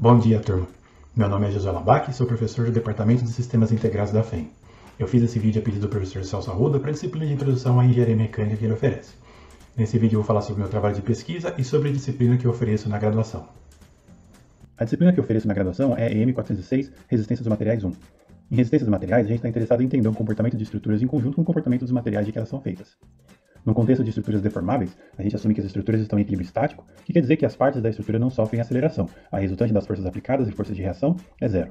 Bom dia, turma. Meu nome é José Labac, sou professor do Departamento de Sistemas Integrados da FEM. Eu fiz esse vídeo a pedido do professor Celso Arruda para a disciplina de Introdução à Engenharia Mecânica que ele oferece. Nesse vídeo eu vou falar sobre o meu trabalho de pesquisa e sobre a disciplina que eu ofereço na graduação. A disciplina que eu ofereço na graduação é EM 406, Resistência dos Materiais 1. Em resistência dos materiais, a gente está interessado em entender o comportamento de estruturas em conjunto com o comportamento dos materiais de que elas são feitas. No contexto de estruturas deformáveis, a gente assume que as estruturas estão em equilíbrio estático, que quer dizer que as partes da estrutura não sofrem aceleração. A resultante das forças aplicadas e forças de reação é zero.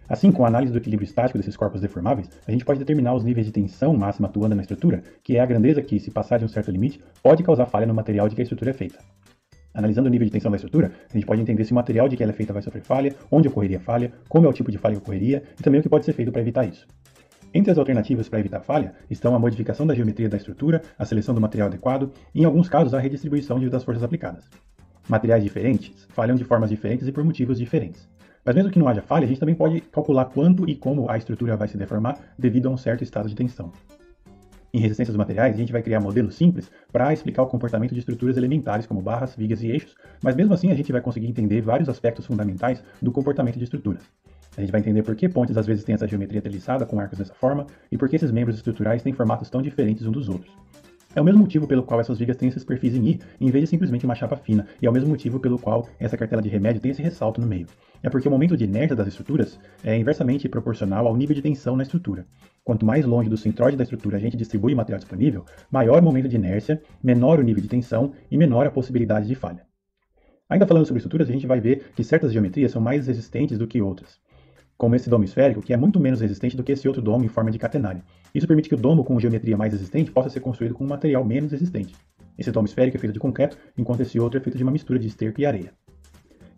Assim, com a análise do equilíbrio estático desses corpos deformáveis, a gente pode determinar os níveis de tensão máxima atuando na estrutura, que é a grandeza que, se passar de um certo limite, pode causar falha no material de que a estrutura é feita. Analisando o nível de tensão da estrutura, a gente pode entender se o material de que ela é feita vai sofrer falha, onde ocorreria falha, como é o tipo de falha que ocorreria e também o que pode ser feito para evitar isso. Entre as alternativas para evitar falha estão a modificação da geometria da estrutura, a seleção do material adequado e, em alguns casos, a redistribuição das forças aplicadas. Materiais diferentes falham de formas diferentes e por motivos diferentes. Mas mesmo que não haja falha, a gente também pode calcular quanto e como a estrutura vai se deformar devido a um certo estado de tensão. Em resistência dos materiais, a gente vai criar modelos simples para explicar o comportamento de estruturas elementares como barras, vigas e eixos, mas mesmo assim a gente vai conseguir entender vários aspectos fundamentais do comportamento de estruturas. A gente vai entender por que pontes às vezes têm essa geometria treliçada com arcos dessa forma e por que esses membros estruturais têm formatos tão diferentes uns dos outros. É o mesmo motivo pelo qual essas vigas têm esses perfis em I, em vez de simplesmente uma chapa fina, e é o mesmo motivo pelo qual essa cartela de remédio tem esse ressalto no meio. É porque o momento de inércia das estruturas é inversamente proporcional ao nível de tensão na estrutura. Quanto mais longe do centroide da estrutura a gente distribui o material disponível, maior o momento de inércia, menor o nível de tensão e menor a possibilidade de falha. Ainda falando sobre estruturas, a gente vai ver que certas geometrias são mais resistentes do que outras, como esse domo esférico, que é muito menos resistente do que esse outro domo em forma de catenária. Isso permite que o domo com geometria mais resistente possa ser construído com um material menos resistente. Esse domo esférico é feito de concreto, enquanto esse outro é feito de uma mistura de esterco e areia.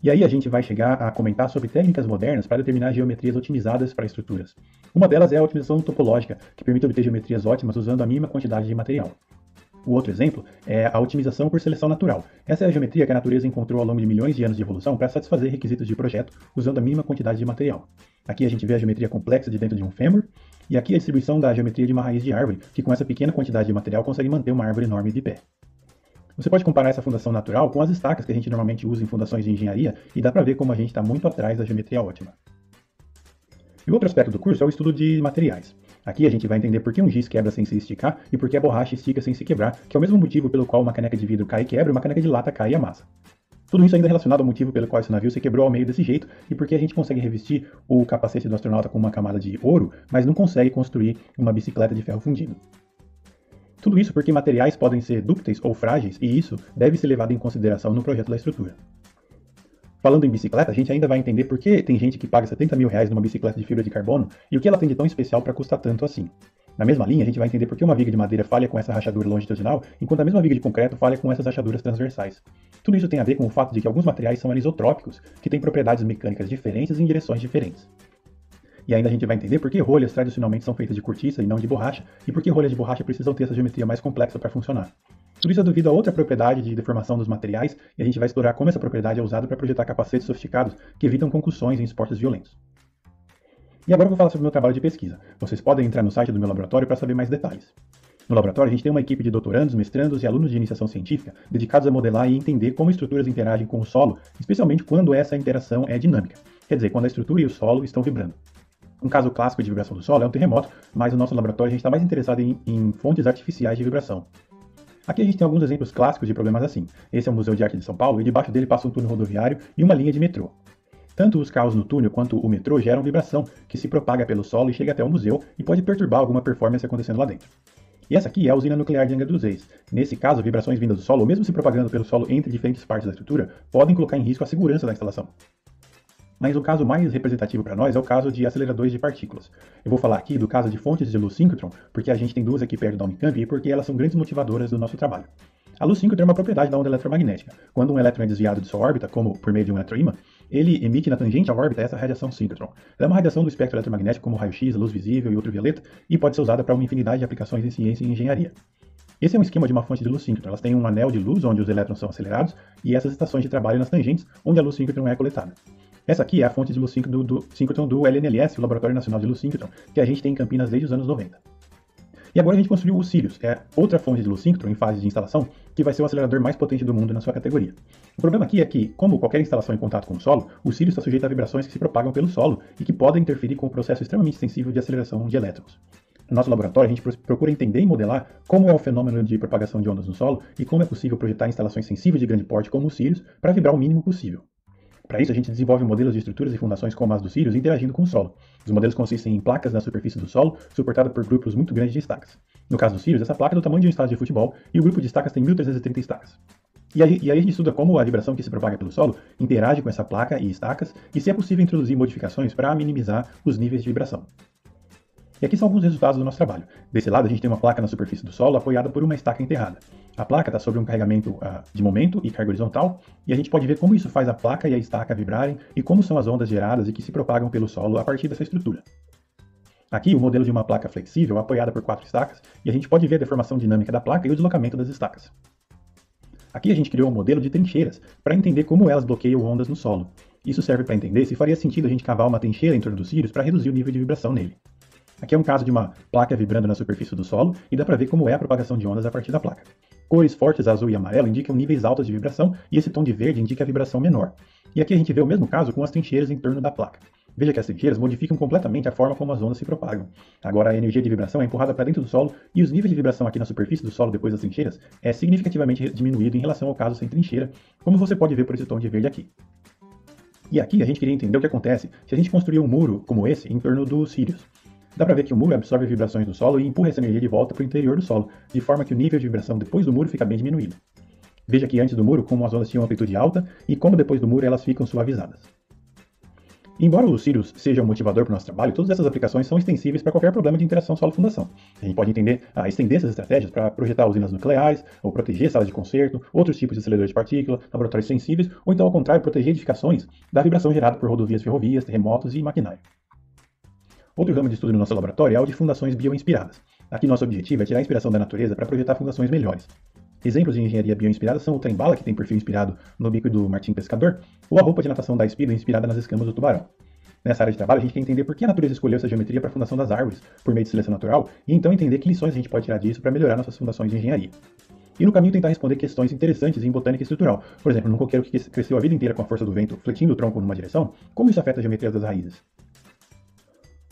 E aí a gente vai chegar a comentar sobre técnicas modernas para determinar geometrias otimizadas para estruturas. Uma delas é a otimização topológica, que permite obter geometrias ótimas usando a mínima quantidade de material. O outro exemplo é a otimização por seleção natural. Essa é a geometria que a natureza encontrou ao longo de milhões de anos de evolução para satisfazer requisitos de projeto usando a mínima quantidade de material. Aqui a gente vê a geometria complexa de dentro de um fêmur, e aqui a distribuição da geometria de uma raiz de árvore, que com essa pequena quantidade de material consegue manter uma árvore enorme de pé. Você pode comparar essa fundação natural com as estacas que a gente normalmente usa em fundações de engenharia, e dá para ver como a gente está muito atrás da geometria ótima. E o outro aspecto do curso é o estudo de materiais. Aqui a gente vai entender por que um giz quebra sem se esticar e por que a borracha estica sem se quebrar, que é o mesmo motivo pelo qual uma caneca de vidro cai e quebra e uma caneca de lata cai e amassa. Tudo isso ainda relacionado ao motivo pelo qual esse navio se quebrou ao meio desse jeito e porque a gente consegue revestir o capacete do astronauta com uma camada de ouro, mas não consegue construir uma bicicleta de ferro fundido. Tudo isso porque materiais podem ser dúcteis ou frágeis e isso deve ser levado em consideração no projeto da estrutura. Falando em bicicleta, a gente ainda vai entender por que tem gente que paga R$70 mil numa bicicleta de fibra de carbono e o que ela tem de tão especial para custar tanto assim. Na mesma linha, a gente vai entender por que uma viga de madeira falha com essa rachadura longitudinal, enquanto a mesma viga de concreto falha com essas rachaduras transversais. Tudo isso tem a ver com o fato de que alguns materiais são anisotrópicos, que têm propriedades mecânicas diferentes em direções diferentes. E ainda a gente vai entender por que rolhas tradicionalmente são feitas de cortiça e não de borracha, e por que rolhas de borracha precisam ter essa geometria mais complexa para funcionar. Tudo isso é devido a outra propriedade de deformação dos materiais, e a gente vai explorar como essa propriedade é usada para projetar capacetes sofisticados que evitam concussões em esportes violentos. E agora eu vou falar sobre o meu trabalho de pesquisa. Vocês podem entrar no site do meu laboratório para saber mais detalhes. No laboratório, a gente tem uma equipe de doutorandos, mestrandos e alunos de iniciação científica dedicados a modelar e entender como estruturas interagem com o solo, especialmente quando essa interação é dinâmica, quer dizer, quando a estrutura e o solo estão vibrando. Um caso clássico de vibração do solo é um terremoto, mas no nosso laboratório a gente está mais interessado em fontes artificiais de vibração. Aqui a gente tem alguns exemplos clássicos de problemas assim. Esse é o Museu de Arte de São Paulo e debaixo dele passa um túnel rodoviário e uma linha de metrô. Tanto os carros no túnel quanto o metrô geram vibração, que se propaga pelo solo e chega até o museu e pode perturbar alguma performance acontecendo lá dentro. E essa aqui é a usina nuclear de Angra dos Reis. Nesse caso, vibrações vindas do solo, ou mesmo se propagando pelo solo entre diferentes partes da estrutura, podem colocar em risco a segurança da instalação. Mas o caso mais representativo para nós é o caso de aceleradores de partículas. Eu vou falar aqui do caso de fontes de luz síncrotron, porque a gente tem duas aqui perto da Unicamp e porque elas são grandes motivadoras do nosso trabalho. A luz síncrotron é uma propriedade da onda eletromagnética. Quando um elétron é desviado de sua órbita, como por meio de um eletroímã, ele emite na tangente à órbita essa radiação síncrotron. Ela é uma radiação do espectro eletromagnético como raio-x, a luz visível e ultravioleta, e pode ser usada para uma infinidade de aplicações em ciência e engenharia. Esse é um esquema de uma fonte de luz síncrotron. Elas têm um anel de luz onde os elétrons são acelerados e essas estações de trabalho nas tangentes onde a luz síncrotron é coletada. Essa aqui é a fonte de luz síncrotron do LNLS, o Laboratório Nacional de Luz Síncrotron, que a gente tem em Campinas desde os anos 90. E agora a gente construiu o Sirius, que é outra fonte de luz síncrono em fase de instalação, que vai ser o acelerador mais potente do mundo na sua categoria. O problema aqui é que, como qualquer instalação em contato com o solo, o Sirius está sujeito a vibrações que se propagam pelo solo e que podem interferir com o processo extremamente sensível de aceleração de elétrons. No nosso laboratório, a gente procura entender e modelar como é o fenômeno de propagação de ondas no solo e como é possível projetar instalações sensíveis de grande porte como o Sirius para vibrar o mínimo possível. Para isso, a gente desenvolve modelos de estruturas e fundações como as do Sirius interagindo com o solo. Os modelos consistem em placas na superfície do solo, suportadas por grupos muito grandes de estacas. No caso do Sirius, essa placa é do tamanho de um estádio de futebol e o grupo de estacas tem 1.330 estacas. E aí a gente estuda como a vibração que se propaga pelo solo interage com essa placa e estacas e se é possível introduzir modificações para minimizar os níveis de vibração. E aqui são alguns resultados do nosso trabalho. Desse lado, a gente tem uma placa na superfície do solo apoiada por uma estaca enterrada. A placa está sobre um carregamento de momento e carga horizontal, e a gente pode ver como isso faz a placa e a estaca vibrarem e como são as ondas geradas e que se propagam pelo solo a partir dessa estrutura. Aqui, o modelo de uma placa flexível apoiada por 4 estacas, e a gente pode ver a deformação dinâmica da placa e o deslocamento das estacas. Aqui a gente criou um modelo de trincheiras para entender como elas bloqueiam ondas no solo. Isso serve para entender se faria sentido a gente cavar uma trincheira em torno do Sirius para reduzir o nível de vibração nele. Aqui é um caso de uma placa vibrando na superfície do solo e dá para ver como é a propagação de ondas a partir da placa. Cores fortes azul e amarelo indicam níveis altos de vibração e esse tom de verde indica a vibração menor. E aqui a gente vê o mesmo caso com as trincheiras em torno da placa. Veja que as trincheiras modificam completamente a forma como as ondas se propagam. Agora a energia de vibração é empurrada para dentro do solo e os níveis de vibração aqui na superfície do solo depois das trincheiras é significativamente diminuído em relação ao caso sem trincheira, como você pode ver por esse tom de verde aqui. E aqui a gente queria entender o que acontece se a gente construir um muro como esse em torno do Sirius. Dá para ver que o muro absorve vibrações do solo e empurra essa energia de volta para o interior do solo, de forma que o nível de vibração depois do muro fica bem diminuído. Veja que antes do muro como as ondas tinham amplitude alta e como depois do muro elas ficam suavizadas. Embora o Sirius seja um motivador para o nosso trabalho, todas essas aplicações são extensíveis para qualquer problema de interação solo-fundação. A gente pode estender essas estratégias para projetar usinas nucleares, ou proteger salas de concerto, outros tipos de aceleradores de partícula, laboratórios sensíveis, ou então ao contrário, proteger edificações da vibração gerada por rodovias ferrovias, terremotos e maquinário. Outro ramo de estudo no nosso laboratório é o de fundações bioinspiradas. Aqui nosso objetivo é tirar a inspiração da natureza para projetar fundações melhores. Exemplos de engenharia bioinspirada são o trem-bala, que tem perfil inspirado no bico do martim pescador, ou a roupa de natação da Speedo inspirada nas escamas do tubarão. Nessa área de trabalho, a gente quer entender por que a natureza escolheu essa geometria para a fundação das árvores, por meio de seleção natural, e então entender que lições a gente pode tirar disso para melhorar nossas fundações de engenharia. E no caminho tentar responder questões interessantes em botânica estrutural. Por exemplo, num coqueiro que cresceu a vida inteira com a força do vento, fletindo o tronco numa direção, como isso afeta a geometria das raízes?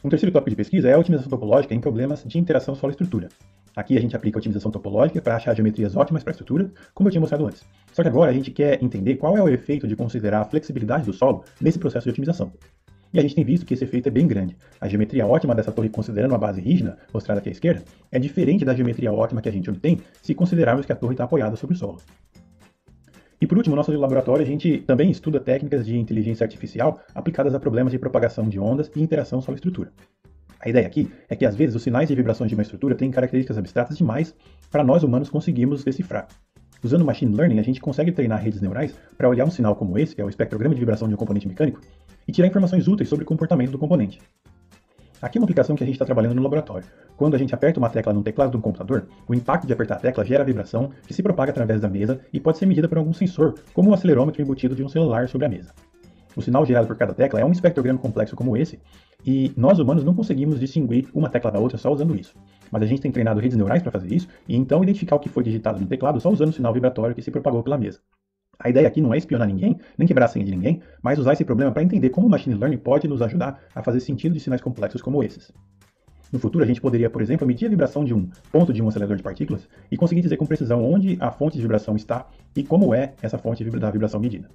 Um terceiro tópico de pesquisa é a otimização topológica em problemas de interação solo-estrutura. Aqui a gente aplica a otimização topológica para achar geometrias ótimas para a estrutura, como eu tinha mostrado antes. Só que agora a gente quer entender qual é o efeito de considerar a flexibilidade do solo nesse processo de otimização. E a gente tem visto que esse efeito é bem grande. A geometria ótima dessa torre, considerando uma base rígida, mostrada aqui à esquerda, é diferente da geometria ótima que a gente obtém se considerarmos que a torre está apoiada sobre o solo. E por último, no nosso laboratório, a gente também estuda técnicas de inteligência artificial aplicadas a problemas de propagação de ondas e interação solo-estrutura. A ideia aqui é que às vezes os sinais de vibrações de uma estrutura têm características abstratas demais para nós humanos conseguirmos decifrar. Usando machine learning, a gente consegue treinar redes neurais para olhar um sinal como esse, que é o espectrograma de vibração de um componente mecânico, e tirar informações úteis sobre o comportamento do componente. Aqui é uma aplicação que a gente está trabalhando no laboratório. Quando a gente aperta uma tecla no teclado de um computador, o impacto de apertar a tecla gera a vibração que se propaga através da mesa e pode ser medida por algum sensor, como o acelerômetro embutido de um celular sobre a mesa. O sinal gerado por cada tecla é um espectrograma complexo como esse, e nós humanos não conseguimos distinguir uma tecla da outra só usando isso. Mas a gente tem treinado redes neurais para fazer isso, e então identificar o que foi digitado no teclado só usando o sinal vibratório que se propagou pela mesa. A ideia aqui não é espionar ninguém, nem quebrar a senha de ninguém, mas usar esse problema para entender como o machine learning pode nos ajudar a fazer sentido de sinais complexos como esses. No futuro, a gente poderia, por exemplo, medir a vibração de um ponto de um acelerador de partículas e conseguir dizer com precisão onde a fonte de vibração está e como é essa fonte da vibração medida.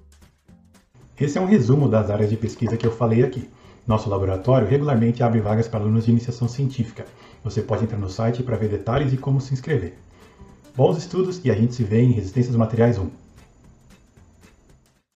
Esse é um resumo das áreas de pesquisa que eu falei aqui. Nosso laboratório regularmente abre vagas para alunos de iniciação científica. Você pode entrar no site para ver detalhes e como se inscrever. Bons estudos e a gente se vê em Resistência dos Materiais 1.